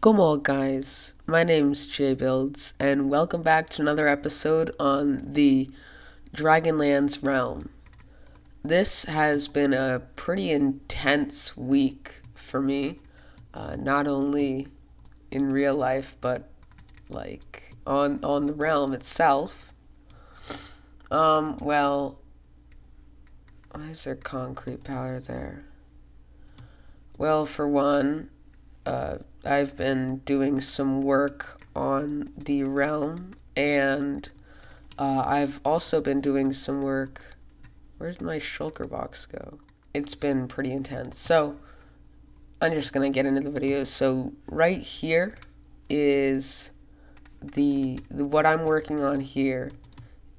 Come on, guys. My name's Jay Builds, and welcome back to another episode on the DragonLands realm. This has been a pretty intense week for me, not only in real life, but like on the realm itself. Well, why is there concrete powder there? Well, for one, I've been doing some work on the realm, and I've also been doing some work. Where's my shulker box go? It's been pretty intense. So I'm just gonna get into the video. So right here is the what I'm working on here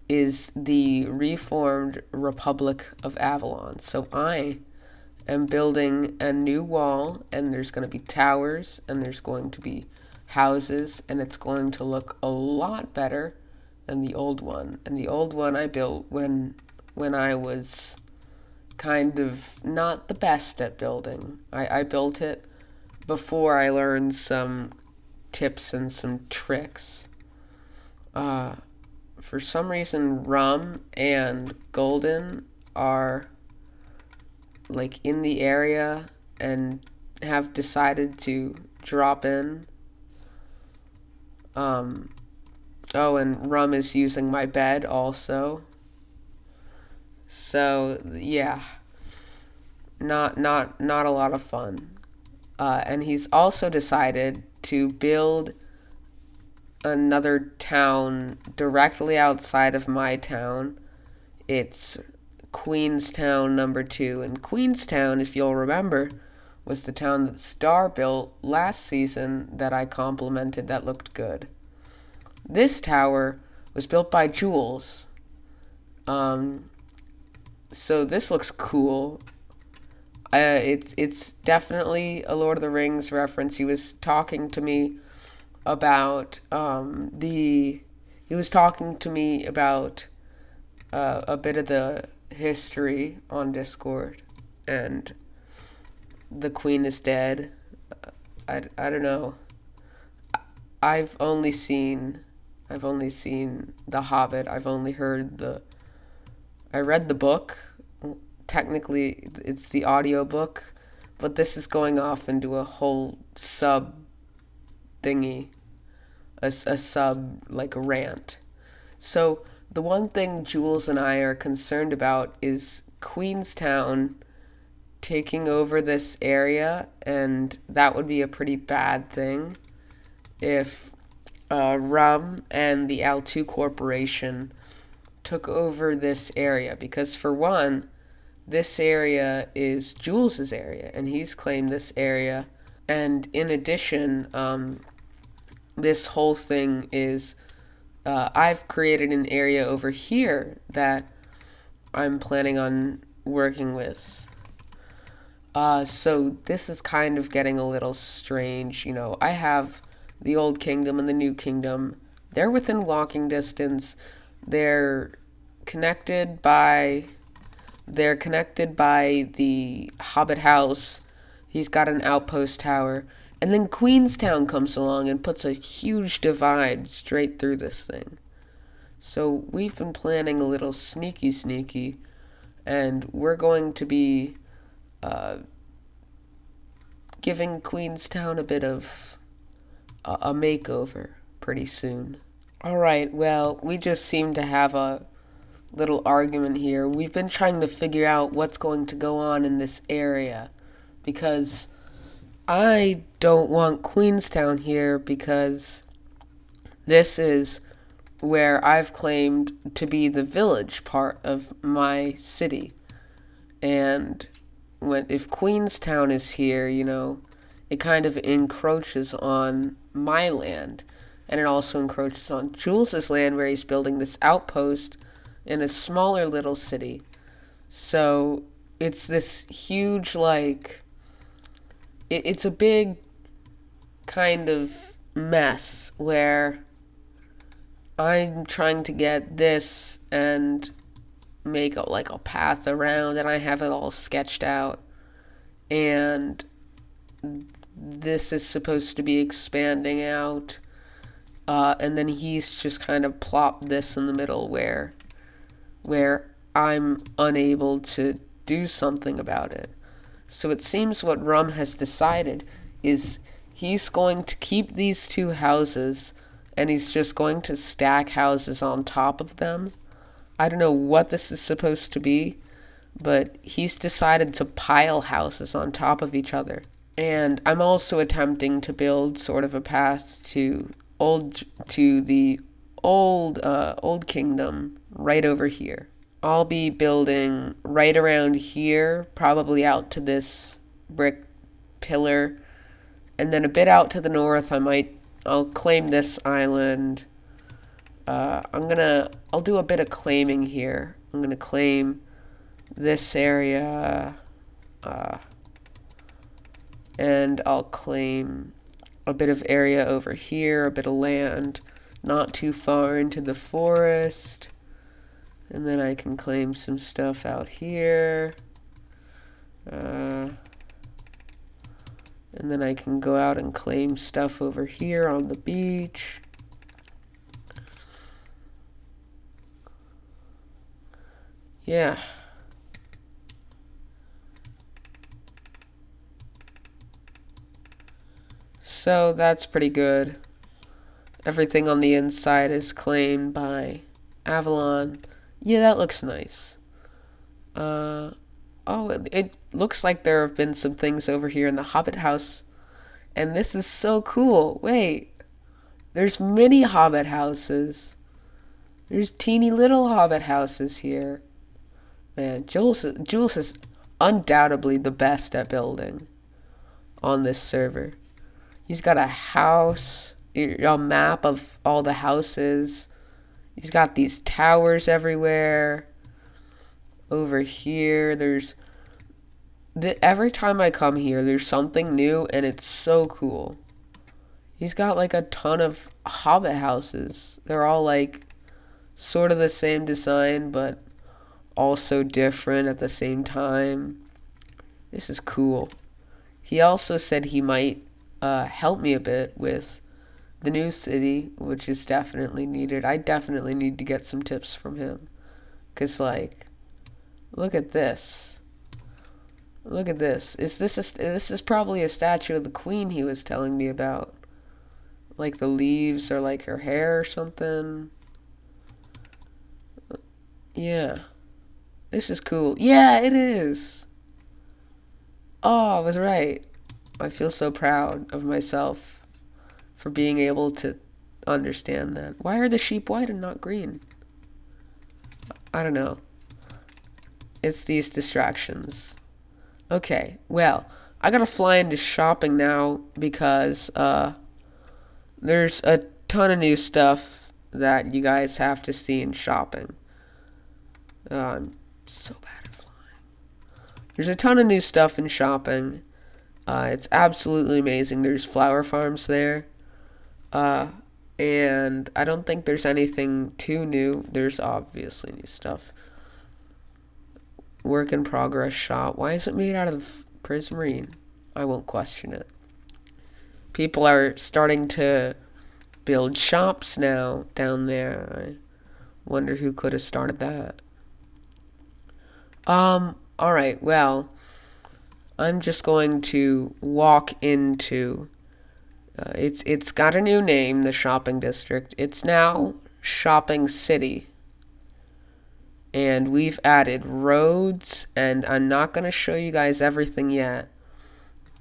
is the reformed Republic of Avalon. So I am building a new wall, and there's going to be towers, and there's going to be houses, and it's going to look a lot better than the old one. And the old one I built when I was kind of not the best at building. I built it before I learned some tips and some tricks. For some reason, rum and golden are like in the area and have decided to drop in. Oh, and rum is using my bed also. So yeah, not a lot of fun. And he's also decided to build another town directly outside of my town. It's Queenstown number 2. And Queenstown, if you'll remember, was the town that Star built last season that I complimented that looked good. This tower was built by Jules. So this looks cool. It's definitely a Lord of the Rings reference. He was talking to me about a bit of the history on Discord, and the queen is dead. I don't know. I've only seen The Hobbit. I read the book. Technically, it's the audio book, but this is going off into a whole sub thingy, a sub like a rant. So the one thing Jules and I are concerned about is Queenstown taking over this area, and that would be a pretty bad thing if Rum and the L2 Corporation took over this area, because for one, this area is Jules's area, and he's claimed this area. And in addition, this whole thing is I've created an area over here that I'm planning on working with. So this is kind of getting a little strange. I have the Old Kingdom and the New Kingdom. They're within walking distance. They're connected by the Hobbit house. He's got an outpost tower. And then Queenstown comes along and puts a huge divide straight through this thing. So we've been planning a little sneaky, and we're going to be giving Queenstown a bit of a makeover pretty soon. Alright, well, we just seem to have a little argument here. We've been trying to figure out what's going to go on in this area, because I don't want Queenstown here, because this is where I've claimed to be the village part of my city. And if Queenstown is here, it kind of encroaches on my land. And it also encroaches on Jules's land, where he's building this outpost in a smaller little city. So it's this huge, it's a big kind of mess where I'm trying to get this and make a path around, and I have it all sketched out. And this is supposed to be expanding out. And then he's just kind of plopped this in the middle where I'm unable to do something about it. So it seems what Rum has decided is he's going to keep these two houses and he's just going to stack houses on top of them. I don't know what this is supposed to be, but he's decided to pile houses on top of each other. And I'm also attempting to build sort of a path to the old kingdom right over here. I'll be building right around here, probably out to this brick pillar, and then a bit out to the north I'll claim this island. I'll do a bit of claiming here. I'm gonna claim this area, and I'll claim a bit of area over here, a bit of land, not too far into the forest. And then I can claim some stuff out here. And then I can go out and claim stuff over here on the beach. Yeah. So that's pretty good. Everything on the inside is claimed by Avalon. Yeah, that looks nice. Oh, it looks like there have been some things over here in the Hobbit house. And this is so cool. Wait. There's mini Hobbit houses. There's teeny little Hobbit houses here. Man, Jules is undoubtedly the best at building on this server. He's got a house, a map of all the houses. He's got these towers everywhere. Over here, every time I come here, there's something new, and it's so cool. He's got like a ton of Hobbit houses. They're all like sort of the same design, but also different at the same time. This is cool. He also said he might help me a bit with the new city, which is definitely needed. I definitely need to get some tips from him. 'Cause like, look at this. Look at this. This is probably a statue of the queen he was telling me about. Like the leaves are like her hair or something. Yeah. This is cool. Yeah, it is. Oh, I was right. I feel so proud of myself for being able to understand that. Why are the sheep white and not green? I don't know. It's these distractions. Okay, well, I gotta fly into shopping now because there's a ton of new stuff that you guys have to see in shopping. I'm so bad at flying. There's a ton of new stuff in shopping. It's absolutely amazing. There's flower farms there. And I don't think there's anything too new. There's obviously new stuff. Work in progress shop. Why is it made out of prismarine? I won't question it. People are starting to build shops now down there. I wonder who could have started that. Alright, well, I'm just going to walk into, it's got a new name, the shopping district. It's now Shopping City. And we've added roads, and I'm not going to show you guys everything yet.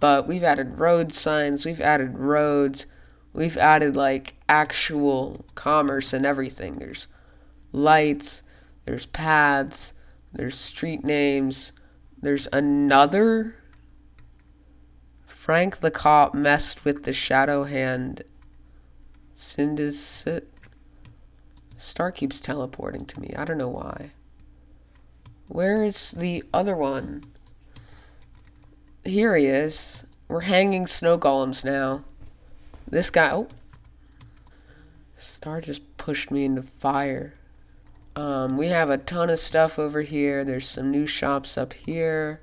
But we've added road signs, we've added roads, we've added like actual commerce and everything. There's lights, there's paths, there's street names, there's another. Frank the cop messed with the shadow hand. Syndesit. Star keeps teleporting to me. I don't know why. Where is the other one? Here he is. We're hanging snow golems now. This guy... Oh. Star just pushed me into fire. We have a ton of stuff over here. There's some new shops up here.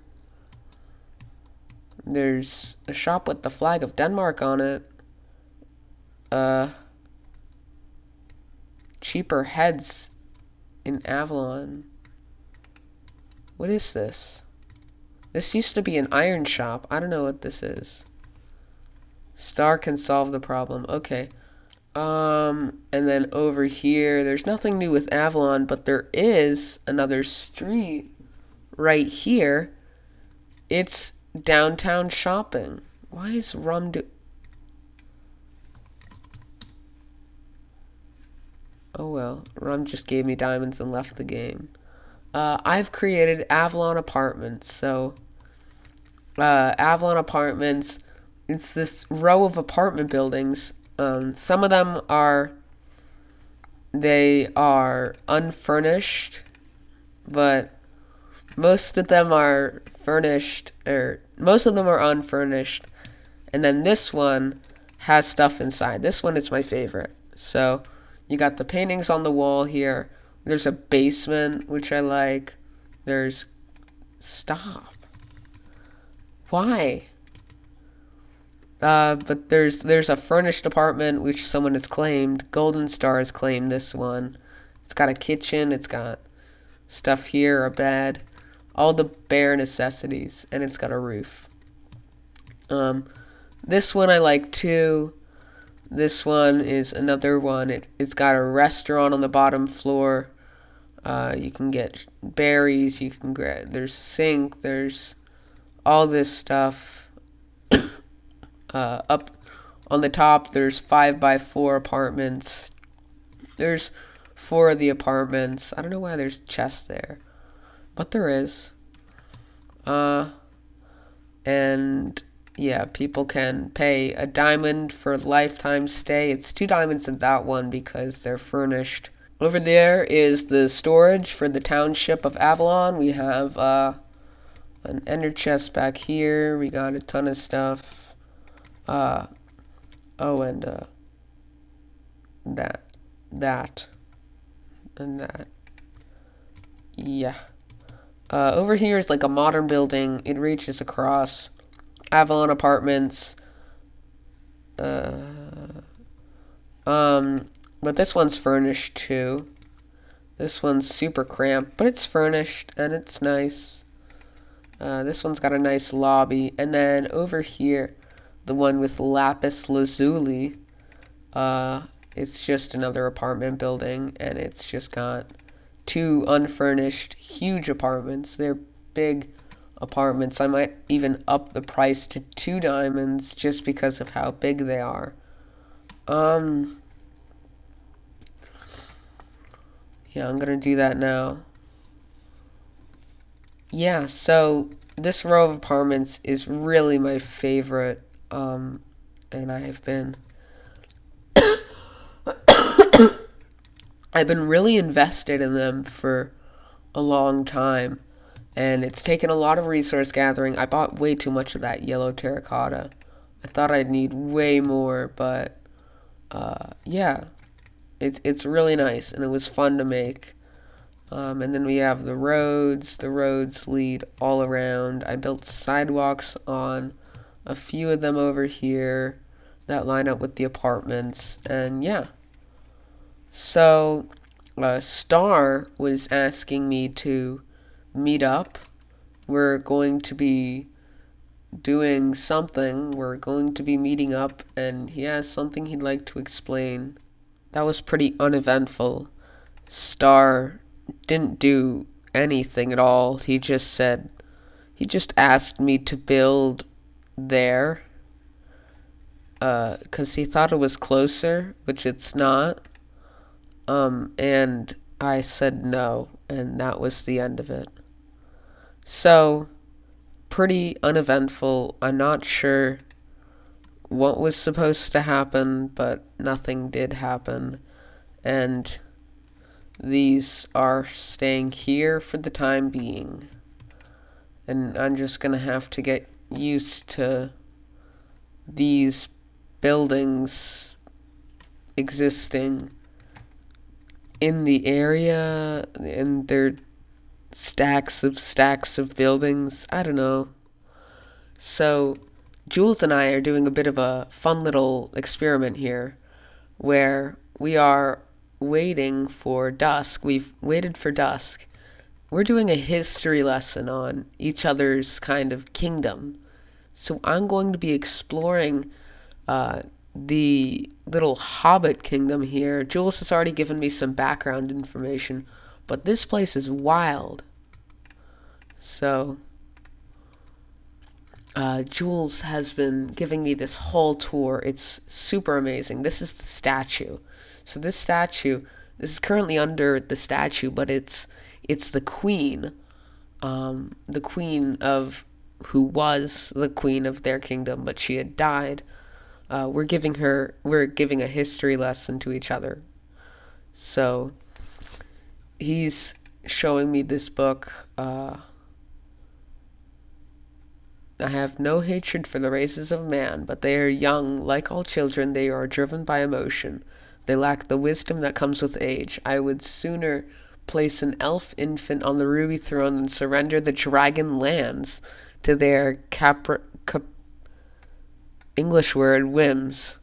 There's a shop with the flag of Denmark on it. Cheaper heads in Avalon. What is this? This used to be an iron shop. I don't know what this is. Star can solve the problem. Okay. And then over here, there's nothing new with Avalon, but there is another street right here. It's downtown shopping. Why is Rum do... Oh well, Rum just gave me diamonds and left the game. I've created Avalon Apartments. So, Avalon Apartments, it's this row of apartment buildings. Some of them they are unfurnished, but most of them are furnished, or most of them are unfurnished. And then this one has stuff inside. This one is my favorite. So, you got the paintings on the wall here. There's a basement, which I like. There's... Stop. Why? But there's a furnished apartment, which someone has claimed. Golden Star has claimed this one. It's got a kitchen. It's got stuff here, a bed. All the bare necessities. And it's got a roof. This one I like too. This one is another one. It's got a restaurant on the bottom floor. You can get berries. You can get... There's sink. There's all this stuff. Up on the top, there's 5x4 apartments. There's 4 of the apartments. I don't know why there's chests there, but there is. And... yeah, people can pay a diamond for a lifetime stay. It's 2 diamonds in that one because they're furnished. Over there is the storage for the township of Avalon. We have an ender chest back here. We got a ton of stuff. And that. Yeah. Over here is like a modern building. It reaches across. Avalon Apartments. But this one's furnished too. This one's super cramped, but it's furnished and it's nice. This one's got a nice lobby. And then over here, the one with lapis lazuli, it's just another apartment building, and it's just got 2 unfurnished, huge apartments. They're big apartments. I might even up the price to 2 diamonds just because of how big they are. Yeah, I'm gonna do that now. Yeah, so this row of apartments is really my favorite, and I've been really invested in them for a long time. And it's taken a lot of resource gathering. I bought way too much of that yellow terracotta. I thought I'd need way more, but yeah, it's really nice, and it was fun to make. And then we have the roads. The roads lead all around. I built sidewalks on a few of them over here that line up with the apartments, and yeah. So, Star was asking me to meet up. We're going to be doing something. We're going to be meeting up, and he has something he'd like to explain. That was pretty uneventful. Star didn't do anything at all. He just asked me to build there, 'cause he thought it was closer, which it's not. And I said no, and that was the end of it. So, pretty uneventful. I'm not sure what was supposed to happen, but nothing did happen. And these are staying here for the time being. And I'm just gonna have to get used to these buildings existing in the area, and they're stacks of buildings. I don't know. So Jules and I are doing a bit of a fun little experiment here where we are waiting for dusk. We've waited for dusk. We're doing a history lesson on each other's kind of kingdom. So I'm going to be exploring the little Hobbit kingdom here. Jules has already given me some background information, but this place is wild. So Jules has been giving me this whole tour. It's super amazing. This is the statue. So this is currently under the statue, but it's the queen, the queen of who was the queen of their kingdom, but she had died. We're giving a history lesson to each other. So he's showing me this book. I have no hatred for the races of man, but they are young. Like all children, they are driven by emotion. They lack the wisdom that comes with age. I would sooner place an elf infant on the ruby throne than surrender the DragonLands to their English word whims.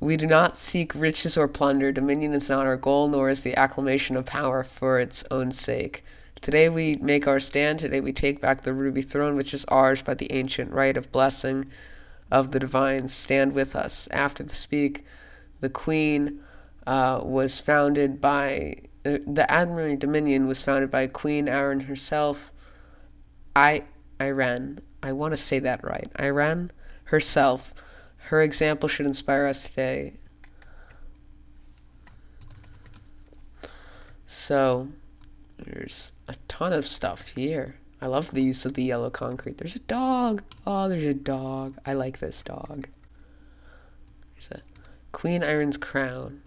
We do not seek riches or plunder. Dominion is not our goal, nor is the acclamation of power for its own sake. Today we make our stand. Today we take back the ruby throne, which is ours by the ancient right of blessing of the divines. Stand with us. After the speak, the queen was founded by the Admiralty Dominion was founded by Queen Aaron herself. Irene. I want to say that right. Irene herself. Her example should inspire us today. So there's a ton of stuff here. I love the use of the yellow concrete. There's a dog. Oh, there's a dog. I like this dog. There's a Queen Iron's crown.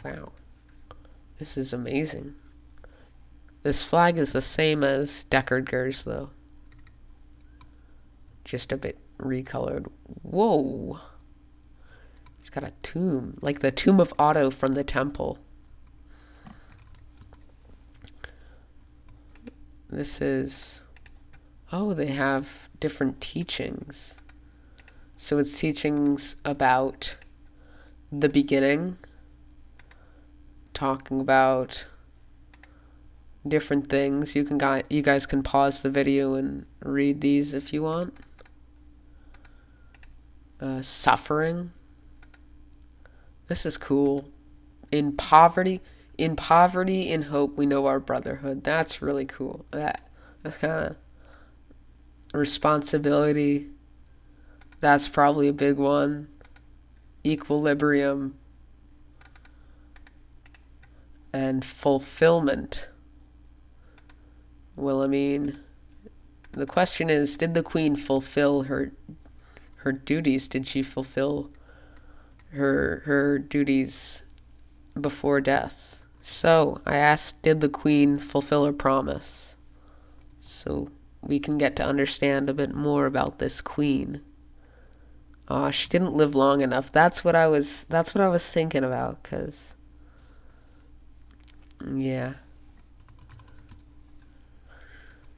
Wow. This is amazing. This flag is the same as Deckard's, though. Just a bit recolored. Whoa. It's got a tomb. Like the tomb of Otto from the temple. This is... Oh, they have different teachings. So it's teachings about the beginning. Talking about different things. You guys can pause the video and read these if you want. Suffering. This is cool. In poverty, in hope, we know our brotherhood. That's really cool. That's kind of responsibility. That's probably a big one. Equilibrium. And fulfillment. Well, I mean, the question is, did the queen fulfill her duties? Did she fulfill her duties before death? So I asked, did the queen fulfill her promise? So we can get to understand a bit more about this queen. She didn't live long enough. That's what I was thinking about, 'cause yeah,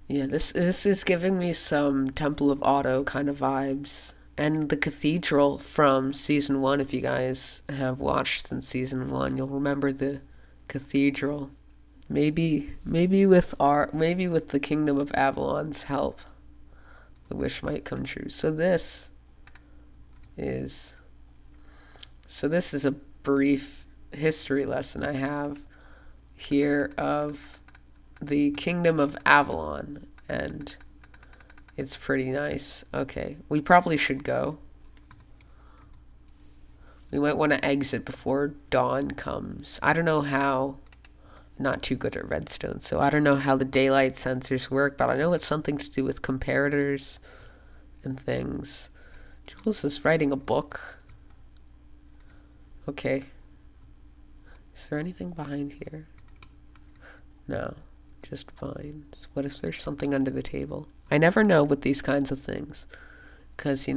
this is giving me some Temple of Otto kind of vibes. And the cathedral from season 1, if you guys have watched since season 1, you'll remember the cathedral. Maybe with the Kingdom of Avalon's help, the wish might come true. So this is a brief history lesson I have here of the Kingdom of Avalon, and it's pretty nice. Okay, we probably should go. We might want to exit before dawn comes. I don't know how. Not too good at redstone, so I don't know how the daylight sensors work, but I know it's something to do with comparators and things. Jules is writing a book. Okay. Is there anything behind here? No, just vines. What if there's something under the table? I never know with these kinds of things. Because,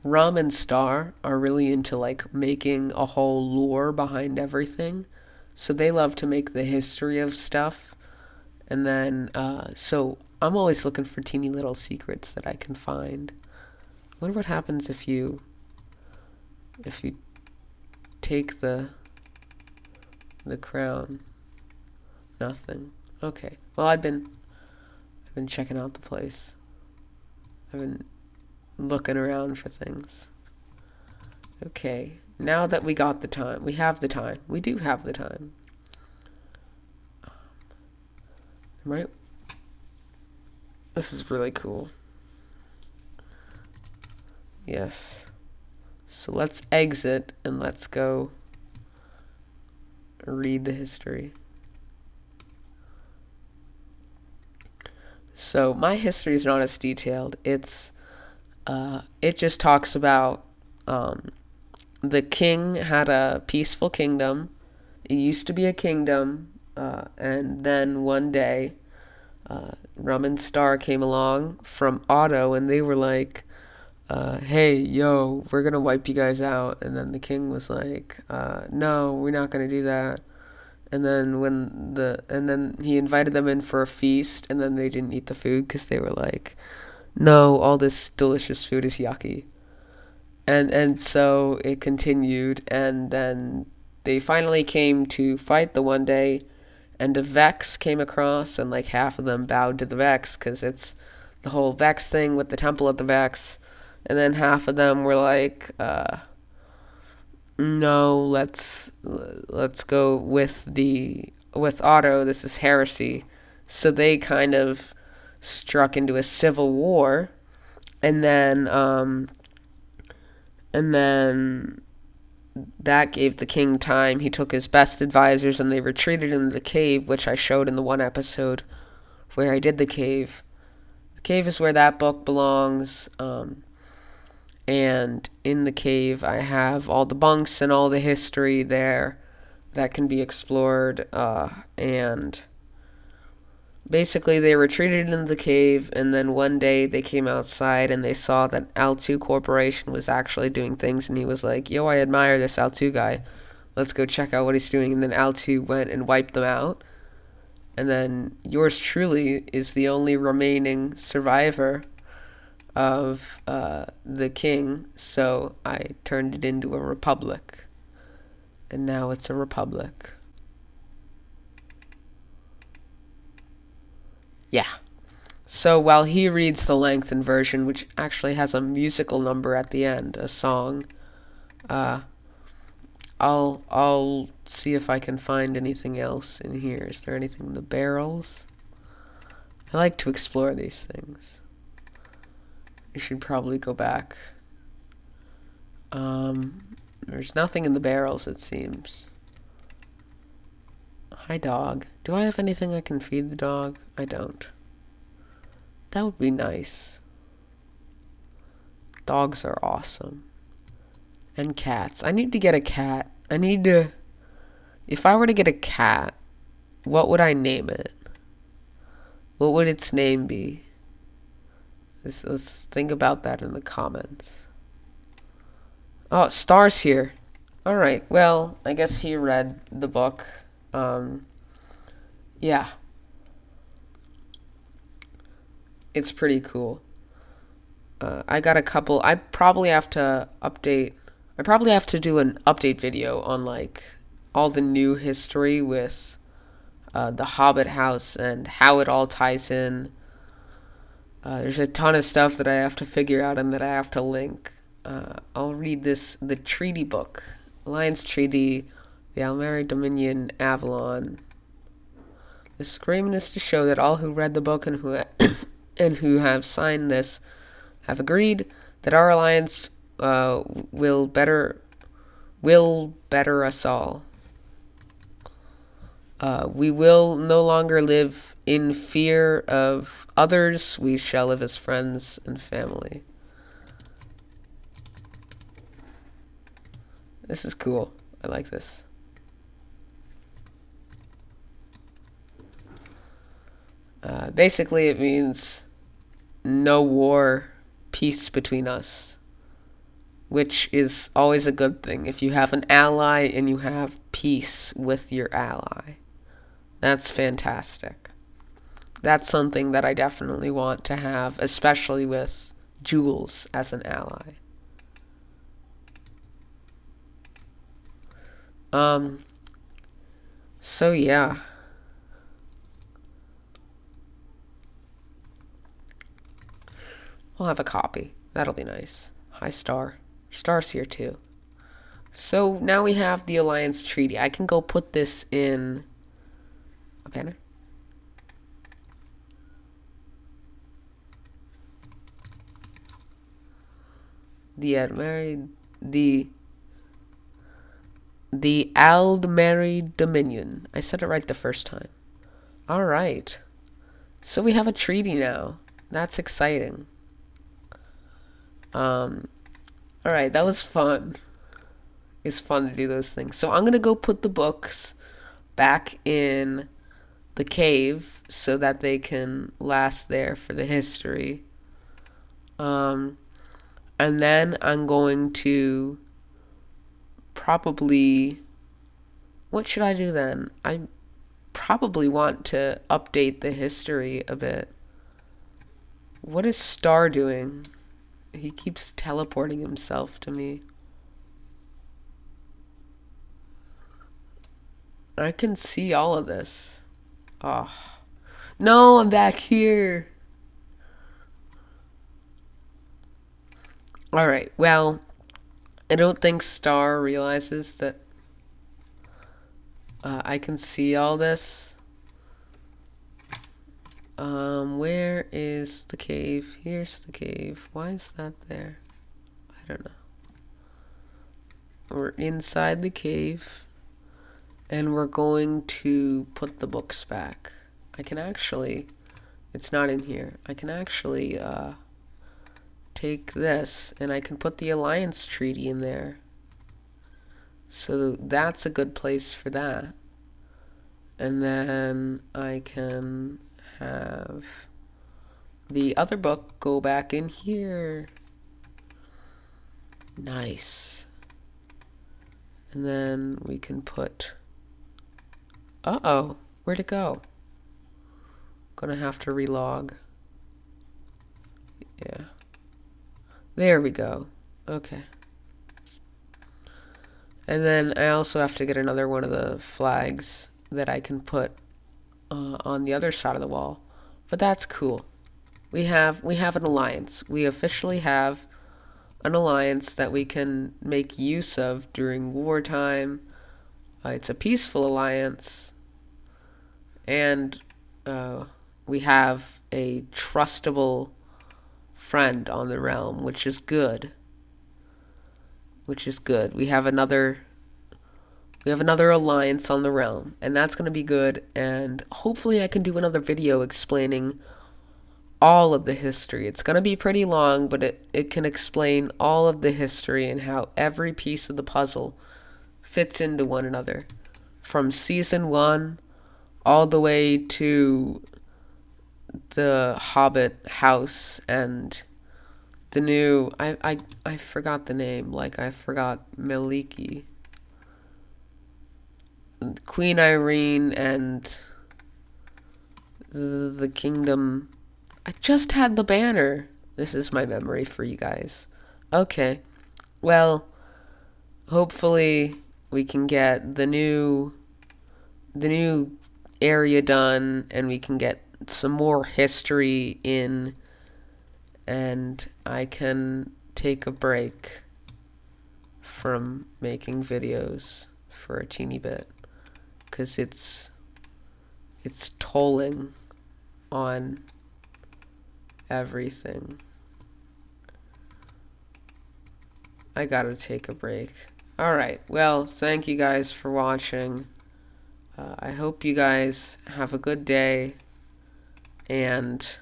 Rum and Star are really into, making a whole lore behind everything. So they love to make the history of stuff. And then, so I'm always looking for teeny little secrets that I can find. I wonder what happens if you take the crown. Nothing. Okay. Well, I've been checking out the place. I've been looking around for things. Okay. Now that we got the time, we have the time. We do have the time. Right? This is really cool. Yes. So let's exit and let's go read the history. So my history is not as detailed. It just talks about the king had a peaceful kingdom. It used to be a kingdom, and then one day, Rum and Star came along from Otto, and they were like, hey, yo, we're gonna wipe you guys out. And then the king was like, no, we're not gonna do that. And then he invited them in for a feast, and then they didn't eat the food because they were like, no, all this delicious food is yucky. And so it continued, and then they finally came to fight the one day, and a Vex came across, and like half of them bowed to the Vex because it's the whole Vex thing with the Temple of the Vex, and then half of them were like, no, let's go with Otto. This is heresy. So they kind of struck into a civil war, and then that gave the king time. He took his best advisors, and they retreated into the cave, which I showed in the one episode where I did the cave. The cave is where that book belongs. And in the cave, I have all the bunks and all the history there that can be explored. And basically, they retreated into the cave, and then one day they came outside and they saw that L2 Corporation was actually doing things, and he was like, yo, I admire this L2 guy. Let's go check out what he's doing. And then L2 went and wiped them out. And then yours truly is the only remaining survivor of the king, so I turned it into a republic, and now it's a republic. Yeah. So while he reads the lengthened version, which actually has a musical number at the end, a song, I'll see if I can find anything else in here. Is there anything in the barrels? I like to explore these things. I should probably go back. There's nothing in the barrels, it seems. Hi, dog. Do I have anything I can feed the dog? I don't. That would be nice. Dogs are awesome. And cats. I need to get a cat. If I were to get a cat, what would I name it? What would its name be? Let's think about that in the comments. Oh, Star's here. Alright, well, I guess he read the book. Yeah. It's pretty cool. I got a couple. I probably have to do an update video on, like, all the new history with the Hobbit house and how it all ties in. There's a ton of stuff that I have to figure out and that I have to link. I'll read the treaty book. Alliance Treaty, the Almeri Dominion, Avalon. This agreement is to show that all who read the book and who have signed this have agreed that our alliance will better us all. We will no longer live in fear of others. We shall live as friends and family. This is cool. I like this. Basically, it means no war, peace between us, which is always a good thing. If you have an ally and you have peace with your ally, that's fantastic. That's something that I definitely want to have, especially with Jules as an ally. So yeah. I'll have a copy. That'll be nice. Hi, Star. Star's here too. So now we have the Alliance Treaty. I can go put this in a banner. The Aldmeri Dominion. I said it right the first time. All right. So we have a treaty now. That's exciting. All right, that was fun. It's fun to do those things. So I'm gonna go put the books back in the cave so that they can last there for the history. And then I'm going to probably, what should I do then? I probably want to update the history a bit. What is Star doing? He keeps teleporting himself to me. I can see all of this. Oh. No, I'm back here. Alright, well, I don't think Star realizes that I can see all this. Where is the cave? Here's the cave. Why is that there? I don't know. We're inside the cave, and we're going to put the books back. I can actually, it's not in here. I can actually take this, and I can put the Alliance Treaty in there. So that's a good place for that. And then I can have the other book go back in here. Nice. And then we can put, uh-oh, where'd it go? Gonna have to relog. Yeah. There we go. Okay. And then I also have to get another one of the flags that I can put on the other side of the wall. But that's cool. We have an alliance. We officially have an alliance that we can make use of during wartime. It's a peaceful alliance. And we have a trustable friend on the realm, which is good. We have another alliance on the realm, and that's going to be good, and hopefully I can do another video explaining all of the history. It's going to be pretty long, but it can explain all of the history and how every piece of the puzzle fits into one another. From season 1 all the way to the Hobbit house and the new, I forgot the name, like I forgot Maliki. Queen Irene and the kingdom. I just had the banner. This is my memory for you guys. Okay. Well, hopefully we can get the new area done, and we can get some more history in, and I can take a break from making videos for a teeny bit, because it's tolling on everything. I gotta take a break. Alright, well, thank you guys for watching. I hope you guys have a good day, and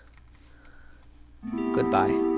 goodbye.